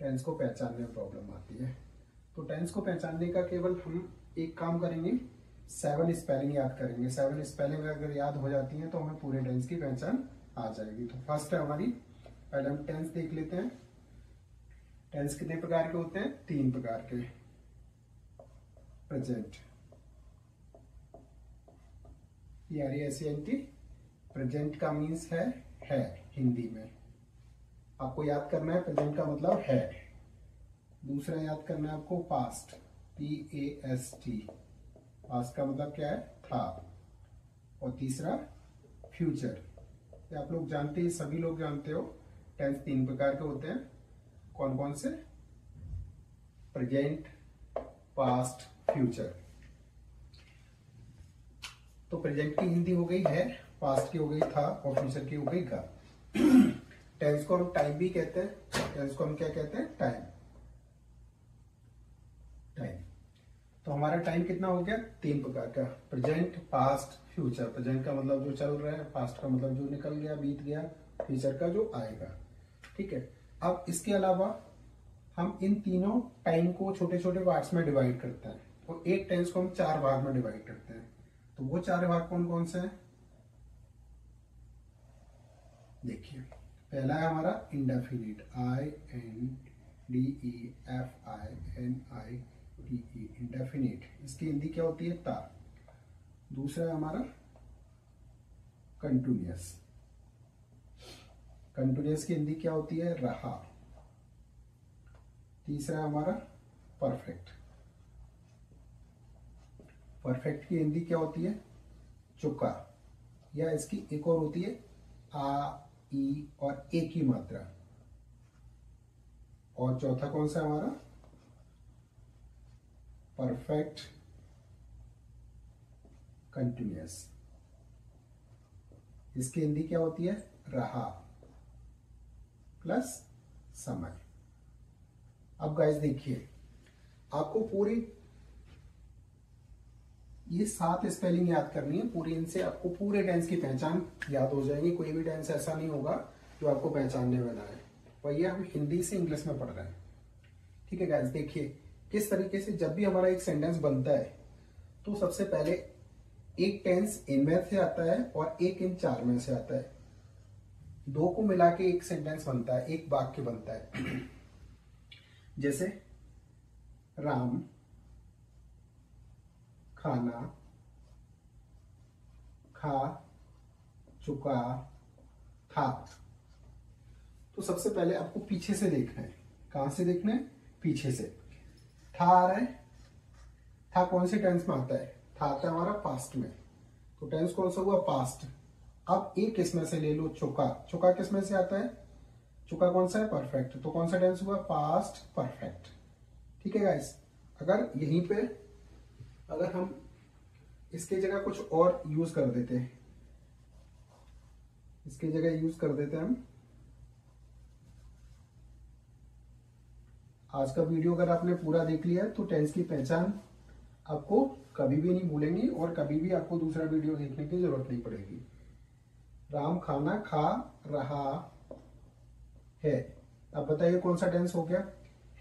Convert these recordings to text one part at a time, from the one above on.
Tense को पहचानने में प्रॉब्लम आती है। तो टेंस को पहचानने का केवल हम एक काम करेंगे, 7 स्पेलिंग याद करेंगे। 7 स्पेलिंग अगर याद हो जाती है तो हमें पूरे टेंस की पहचान आ जाएगी। तो फर्स्ट है हमारी, पहले हम टेंस देख लेते हैं। टेंस कितने प्रकार के होते हैं? 3 प्रकार के। प्रेजेंट, PRESENT, प्रेजेंट का मीन्स है हिंदी में। आपको याद करना है प्रेजेंट का मतलब है। दूसरा याद करना है आपको पास्ट, PAST, पास्ट का मतलब क्या है? था। और तीसरा फ्यूचर, ये आप लोग जानते हैं, सभी लोग जानते हो। टेंस 3 प्रकार के होते हैं। कौन कौन से? Present, past, future. तो प्रेजेंट की हिंदी हो गई है, पास्ट की हो गई था, और फ्यूचर की हो गई गा। टेंस को हम टाइम भी कहते हैं। टेंस को हम क्या कहते हैं? टाइम। टाइम। तो हमारा टाइम कितना हो गया? 3 प्रकार का, प्रेजेंट, पास्ट, फ्यूचर। प्रेजेंट का मतलब जो चल रहा है, पास्ट का मतलब जो निकल गया, बीत गया, फ्यूचर का जो आएगा। ठीक है। अब इसके अलावा हम इन तीनों टाइम को छोटे छोटे पार्ट्स में डिवाइड करते हैं। तो एक टेंस को हम 4 भाग में डिवाइड करते हैं। तो वो 4 भाग कौन कौन से हैं? देखिए, पहला है हमारा इंडेफिनिट, INDEFINITE, इंडेफिनिट। इसकी हिंदी क्या होती है? ता। दूसरा है हमारा कंटिन्यूअस। कंटिन्यूअस की हिंदी क्या होती है? रहा। तीसरा है हमारा परफेक्ट। परफेक्ट की हिंदी क्या होती है? चुका। या इसकी एक और होती है, आ, ई और ए की मात्रा। और चौथा कौन सा हमारा? Perfect continuous. इसकी हिंदी क्या होती है? रहा प्लस समय। अब गाइस देखिए, आपको पूरी ये 7 स्पेलिंग याद करनी है पूरी। इनसे आपको पूरे टेंस की पहचान याद हो जाएगी। कोई भी टेंस ऐसा नहीं होगा जो आपको पहचानने में ना आए। वही हम हिंदी से इंग्लिश में पढ़ रहे हैं। ठीक है गाइस, देखिए किस तरीके से जब भी हमारा एक सेंटेंस बनता है तो सबसे पहले एक टेंस इनमें से आता है और एक इन 4 में से आता है। 2 को मिला के एक सेंटेंस बनता है, एक वाक्य बनता है। जैसे राम खाना खा चुका था। तो सबसे पहले आपको पीछे से देखना है। कहां से देखना है? पीछे से। था आ रहा है। था कौन से टेंस में आता है? था आता है हमारा पास्ट में। तो टेंस कौन सा हुआ? पास्ट। अब एक इसमें से ले लो, चुका। चुका किस में से आता है? चुका कौन सा है? परफेक्ट। तो कौन सा टेंस हुआ? Past perfect. ठीक है गाइस, अगर यहीं पे अगर हम इसके जगह कुछ और यूज कर देते हैं, इसके जगह यूज कर देते हैं हम आज का वीडियो अगर आपने पूरा देख लिया तो टेंस की पहचान आपको कभी भी नहीं भूलेंगी और कभी भी आपको दूसरा वीडियो देखने की जरूरत नहीं पड़ेगी। राम खाना खा रहा है। अब बताइए कौन सा टेंस हो गया?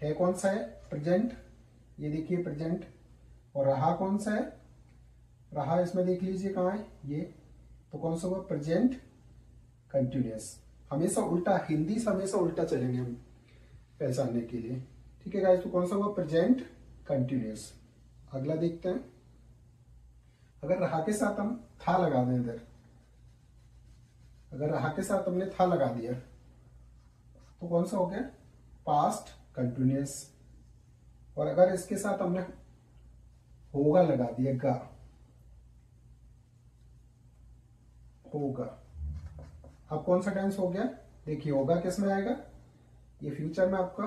है कौन सा है? प्रेजेंट। ये देखिए प्रेजेंट। और रहा कौन सा है? रहा इसमें देख लीजिए कहाँ है ये। तो कौन सा हुआ? Present continuous. हमेशा उल्टा, हिंदी से हमेशा उल्टा चलेंगे हम पहचानने के लिए। ठीक है गाइस, तो कौन सा हुआ? Present continuous. अगला देखते हैं। अगर रहा के साथ हम था लगा दें इधर, अगर रहा के साथ हमने था लगा दिया तो कौन सा हो गया? Past continuous. और अगर इसके साथ हमने होगा लगा दिया, गा, होगा, अब कौन सा टेंस हो गया? देखिए होगा किस में आएगा? ये फ्यूचर में आपका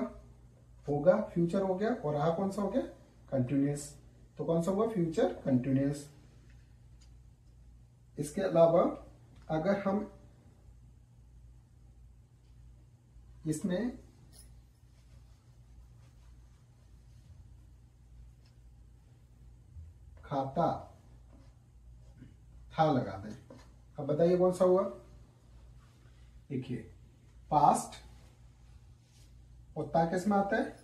होगा, फ्यूचर हो गया। और रहा कौन सा हो गया? कंटिन्यूअस। तो कौन सा हुआ? Future continuous. इसके अलावा अगर हम इसमें खाता था लगा दें, अब बताइए कौन सा हुआ? देखिए पास्ट और ता किस में आता है?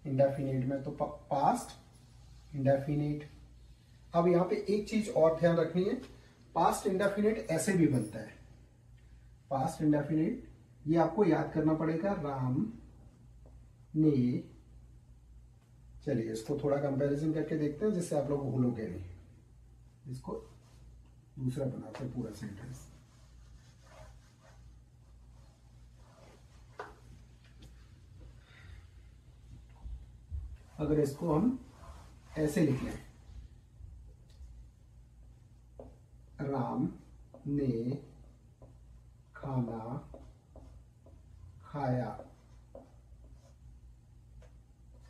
इंडेफिनिट में। तो पास्ट इंडेफिनिट। अब यहां पे एक चीज और ध्यान रखनी है, पास्ट इंडेफिनिट ऐसे भी बनता है। पास्ट इंडेफिनिट ये आपको याद करना पड़ेगा, राम ने। चलिए इसको थोड़ा कंपैरिजन करके देखते हैं जिससे आप लोग भूलोगे नहीं। इसको दूसरा बनाते हैं पूरा सेंटेंस। अगर इसको हम ऐसे लिख लें, राम ने खाना खाया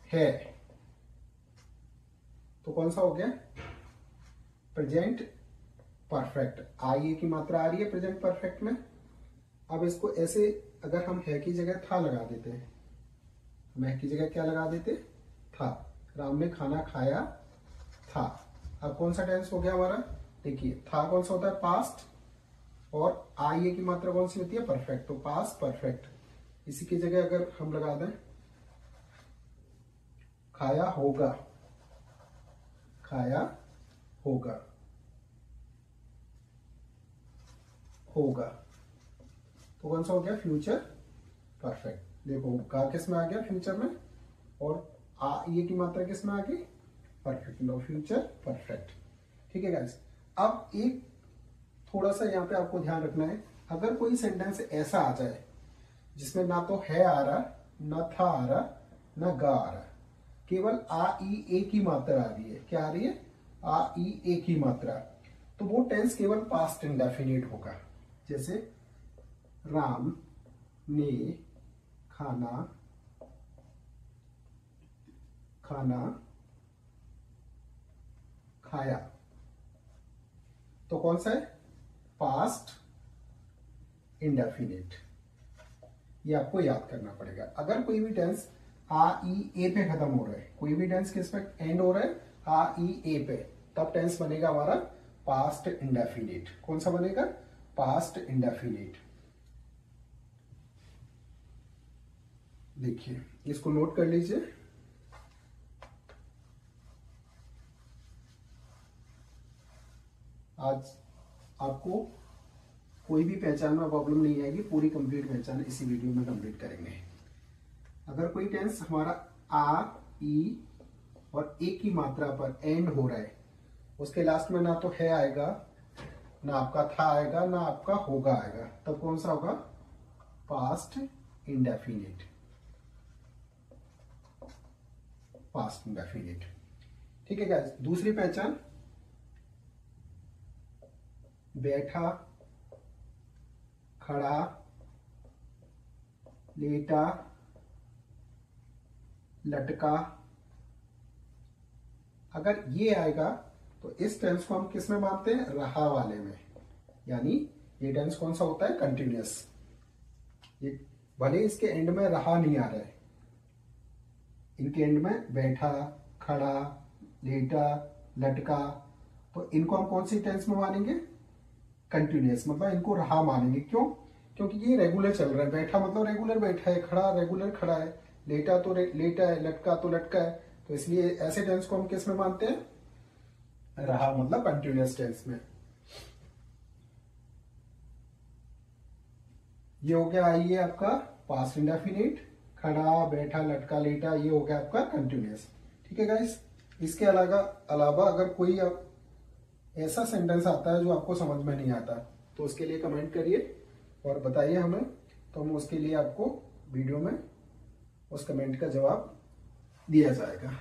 है, तो कौन सा हो गया? Present perfect. आई ए की मात्रा आ रही है प्रेजेंट परफेक्ट में। अब इसको ऐसे अगर हम है की जगह था लगा देते हैं, हम है की जगह क्या लगा देते? था। राम ने खाना खाया था। अब कौन सा टेंस हो गया हमारा? देखिए था कौन सा होता है? पास्ट। और आई ए की मात्रा कौन सी होती है? परफेक्ट। तो पास्ट परफेक्ट। इसी की जगह अगर हम लगा दें खाया होगा, खाया होगा, होगा, तो कौन सा हो गया? Future perfect. देखो का किस में आ गया? फ्यूचर में। और ये की मात्रा किस में आ गई? परफेक्ट। लो फ्यूचर परफेक्ट। ठीक है गाइस। अब एक थोड़ा सा यहाँ पे आपको ध्यान रखना है, अगर कोई सेंटेंस ऐसा आ जाए जिसमें ना तो है आ रहा, ना था आ रहा, ना गा आ रहा, केवल आ ई ए की मात्रा आ रही है। क्या आ रही है? आ ई ए की मात्रा। तो वो टेंस केवल पास्ट इंडेफिनिट होगा। जैसे राम ने खाना खाना खाया, तो कौन सा है? Past indefinite. ये आपको याद करना पड़ेगा। अगर कोई भी टेंस आ ई ए पे खत्म हो रहा है, कोई भी टेंस किस पे एंड हो रहा है? आ ई ए पे, तब टेंस बनेगा हमारा पास्ट इंडेफिनिट। कौन सा बनेगा? Past indefinite. देखिए इसको नोट कर लीजिए। आज आपको कोई भी पहचान में प्रॉब्लम नहीं आएगी, पूरी कंप्लीट पहचान इसी वीडियो में कंप्लीट करेंगे। अगर कोई टेंस हमारा आ ई और ए की मात्रा पर एंड हो रहा है, उसके लास्ट में ना तो है आएगा, ना आपका था आएगा, ना आपका होगा आएगा, तब कौन सा होगा? Past indefinite. Past indefinite. ठीक है गाइस। दूसरी पहचान, बैठा, खड़ा, लेटा, लटका, अगर ये आएगा तो इस टेंस को हम किस में मानते हैं? रहा वाले में। यानी ये टेंस कौन सा होता है? कंटिन्यूअस। ये भले इसके एंड में रहा नहीं आ रहा है, इनके एंड में बैठा, खड़ा, लेटा, लटका, तो इनको हम कौन सी टेंस में मानेंगे? कंटिन्यूअस। मतलब इनको रहा मानेंगे। क्यों? क्योंकि ये रेगुलर चल रहा है। बैठा मतलब रेगुलर बैठा है, खड़ा रेगुलर खड़ा है, लेटा तो लेटा है, लटका तो लटका है, तो इसलिए ऐसे टेंस को हम किस में मानते हैं? रहा मतलब कंटिन्यूअस टेंस में। ये हो गया आइए आपका पास्ट इंडेफिनिट। खड़ा, बैठा, लटका, लेटा, ये हो गया आपका कंटिन्यूअस। ठीक है गाइस। इसके अलावा अगर कोई ऐसा सेंटेंस आता है जो आपको समझ में नहीं आता, तो उसके लिए कमेंट करिए और बताइए हमें, तो हम उसके लिए आपको वीडियो में उस कमेंट का जवाब दिया जाएगा।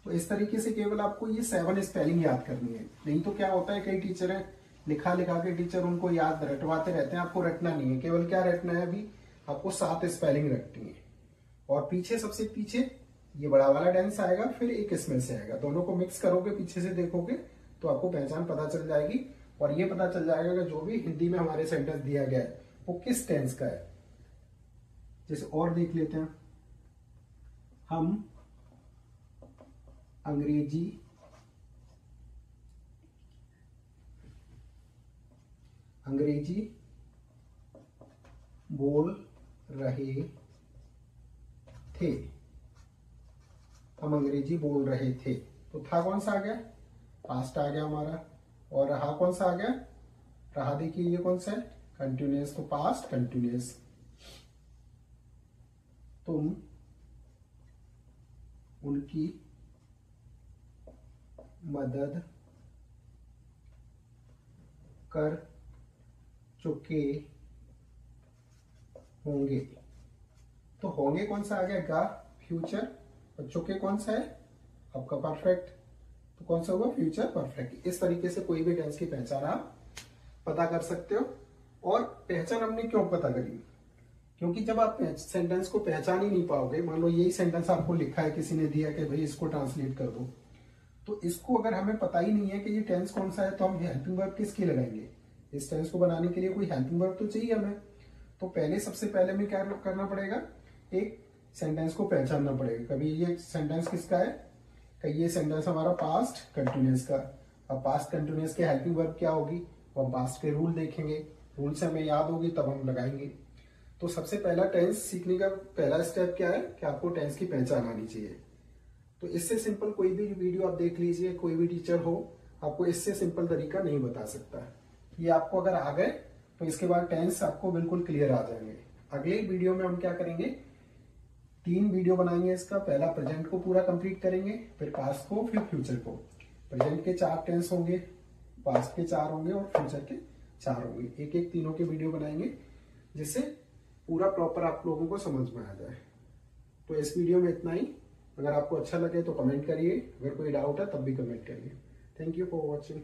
तो इस तरीके से केवल आपको ये 7 स्पेलिंग याद करनी है। नहीं तो क्या होता है, कई टीचर है लिखा लिखा के टीचर उनको याद रटवाते रहते हैं। आपको रटना नहीं है, केवल क्या रटना है? अभी आपको 7 स्पेलिंग रटनी है। और पीछे सबसे पीछे ये बड़ा वाला टेंस आएगा, फिर एक इसमें से आएगा। दोनों को मिक्स करोगे, पीछे से देखोगे तो आपको पहचान पता चल जाएगी। और ये पता चल जाएगा कि जो भी हिंदी में हमारे सेंटेंस दिया गया है वो किस टेंस का है। जैसे और देख लेते हैं, हम अंग्रेजी बोल रहे थे, हम अंग्रेजी बोल रहे थे। तो था कौन सा आ गया, पास्ट आ गया हमारा। और रहा कौन सा आ गया, रहा देखिए ये कौन सा है, कंटिन्यूअस, तो पास्ट कंटिन्यूअस। तुम उनकी मदद कर चुके होंगे। तो होंगे कौन सा आ गया, गा फ्यूचर, और चुके कौन सा है आपका परफेक्ट, तो कौन सा होगा फ्यूचर परफेक्ट। इस तरीके से कोई भी टेंस की पहचान आप पता कर सकते हो। और पहचान हमने क्यों पता करी, क्योंकि जब आप सेंटेंस को पहचान ही नहीं पाओगे, मान लो यही सेंटेंस आपको लिखा है, किसी ने दिया कि भाई इसको ट्रांसलेट कर दो, तो इसको अगर हमें पता ही नहीं है कि ये टेंस कौन सा है, तो हम हेल्पिंग वर्ब किसकी लगाएंगे। इस टेंस को बनाने के लिए कोई हेल्पिंग वर्ब तो चाहिए हमें। तो पहले सबसे पहले हमें क्या करना पड़ेगा, एक सेंटेंस को पहचानना पड़ेगा। कभी ये सेंटेंस किसका है, कहीं ये सेंटेंस हमारा पास्ट कंटिन्यूअस का। अब पास्ट कंटिन्यूअस के हेल्पिंग वर्ब क्या होगी, वो हम पास्ट के रूल देखेंगे, रूल से हमें याद होगी तब हम लगाएंगे। तो सबसे पहला टेंस सीखने का पहला स्टेप क्या है कि आपको टेंस की पहचान आनी चाहिए। तो इससे सिंपल कोई भी वीडियो आप देख लीजिए, कोई भी टीचर हो आपको इससे सिंपल तरीका नहीं बता सकता। ये आपको अगर आ गए तो इसके बाद टेंस आपको बिल्कुल क्लियर आ जाएंगे। अगले वीडियो में हम क्या करेंगे, 3 वीडियो बनाएंगे इसका। पहला प्रेजेंट को पूरा कंप्लीट करेंगे, फिर पास्ट को, फिर फ्यूचर को। प्रेजेंट के 4 टेंस होंगे, पास्ट के 4 होंगे और फ्यूचर के 4 होंगे। एक एक तीनों के वीडियो बनाएंगे जिससे पूरा प्रॉपर आप लोगों को समझ में आ जाए। तो इस वीडियो में इतना ही। अगर आपको अच्छा लगे तो कमेंट करिए, अगर कोई डाउट है तब भी कमेंट करिए। Thank you for watching.